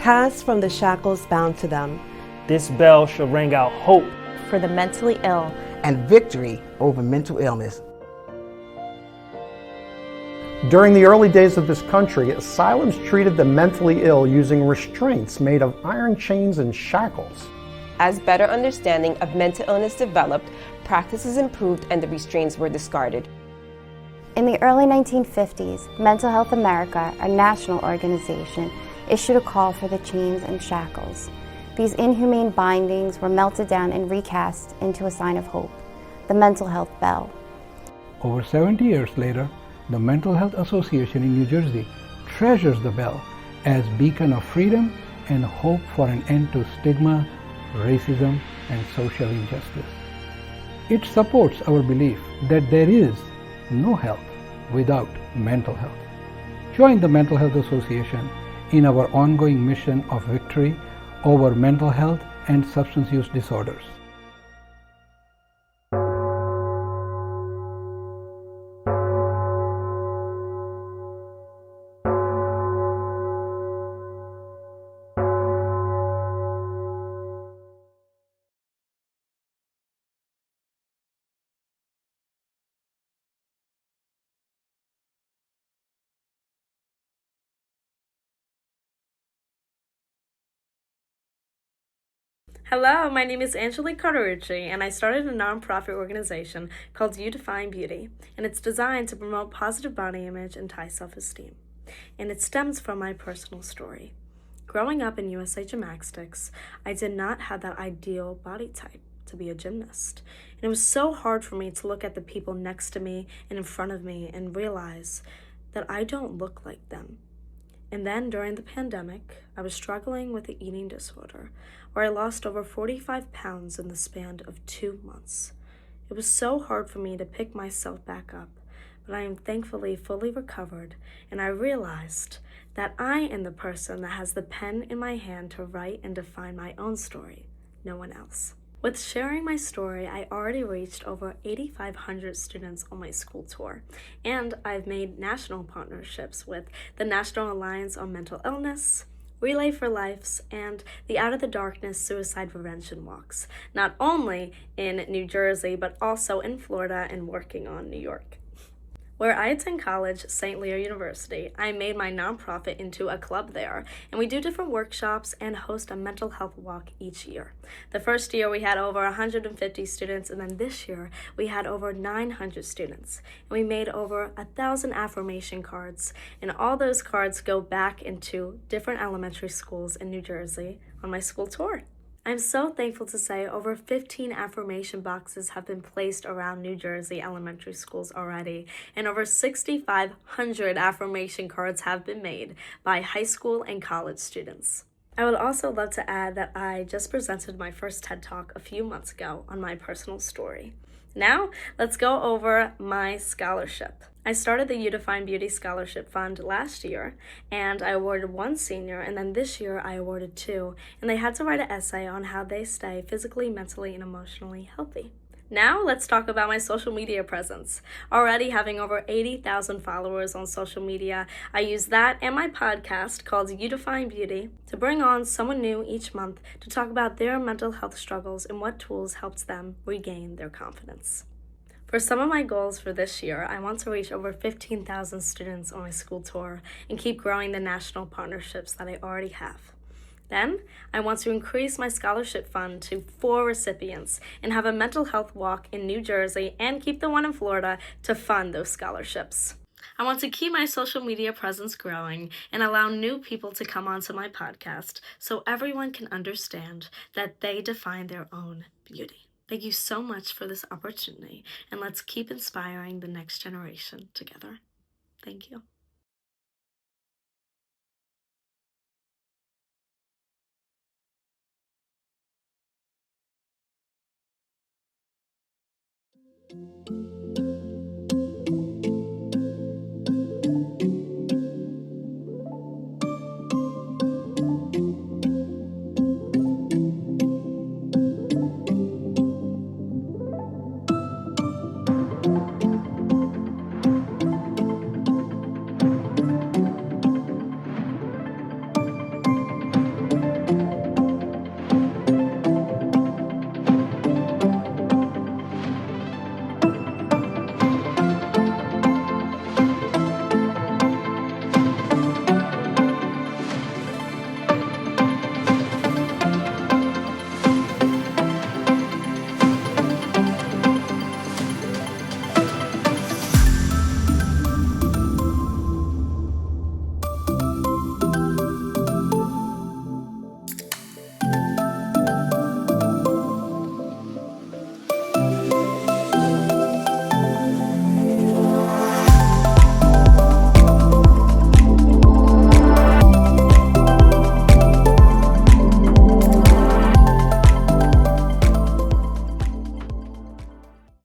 pass from the shackles bound to them. This bell shall ring out hope for the mentally ill and victory over mental illness. During the early days of this country, asylums treated the mentally ill using restraints made of iron chains and shackles. As better understanding of mental illness developed, practices improved and the restraints were discarded. In the early 1950s, Mental Health America, a national organization, issued a call for the chains and shackles. These inhumane bindings were melted down and recast into a sign of hope, the mental health bell. Over 70 years later, the Mental Health Association in New Jersey treasures the bell as beacon of freedom and hope for an end to stigma, racism, and social injustice. It supports our belief that there is no health without mental health. Join the Mental Health Association in our ongoing mission of victory over mental health and substance use disorders. Hello, my name is Angelique Carterucci, and I started a nonprofit organization called You Define Beauty, and it's designed to promote positive body image and high self-esteem. And it stems from my personal story. Growing up in USA Gymnastics, I did not have that ideal body type to be a gymnast. And it was so hard for me to look at the people next to me and in front of me and realize that I don't look like them. And then during the pandemic, I was struggling with an eating disorder where I lost over 45 pounds in the span of 2 months. It was so hard for me to pick myself back up, but I am thankfully fully recovered, and I realized that I am the person that has the pen in my hand to write and define my own story, no one else. With sharing my story, I already reached over 8,500 students on my school tour, and I've made national partnerships with the National Alliance on Mental Illness, Relay for Lives, and the Out of the Darkness Suicide Prevention Walks, not only in New Jersey, but also in Florida and working on New York. Where I attend college, St. Leo University, I made my nonprofit into a club there, and we do different workshops and host a mental health walk each year. The first year we had over 150 students, and then this year we had over 900 students. And we made over 1,000 affirmation cards, and all those cards go back into different elementary schools in New Jersey on my school tour. I'm so thankful to say over 15 affirmation boxes have been placed around New Jersey elementary schools already, and over 6,500 affirmation cards have been made by high school and college students. I would also love to add that I just presented my first TED Talk a few months ago on my personal story. Now, let's go over my scholarship. I started the You Define Beauty Scholarship Fund last year, and I awarded 1 senior, and then this year I awarded 2, and they had to write an essay on how they stay physically, mentally, and emotionally healthy. Now, let's talk about my social media presence. Already having over 80,000 followers on social media, I use that and my podcast called You Define Beauty to bring on someone new each month to talk about their mental health struggles and what tools helps them regain their confidence. For some of my goals for this year, I want to reach over 15,000 students on my school tour and keep growing the national partnerships that I already have. Then, I want to increase my scholarship fund to 4 recipients and have a mental health walk in New Jersey and keep the one in Florida to fund those scholarships. I want to keep my social media presence growing and allow new people to come onto my podcast so everyone can understand that they define their own beauty. Thank you so much for this opportunity, and let's keep inspiring the next generation together. Thank you.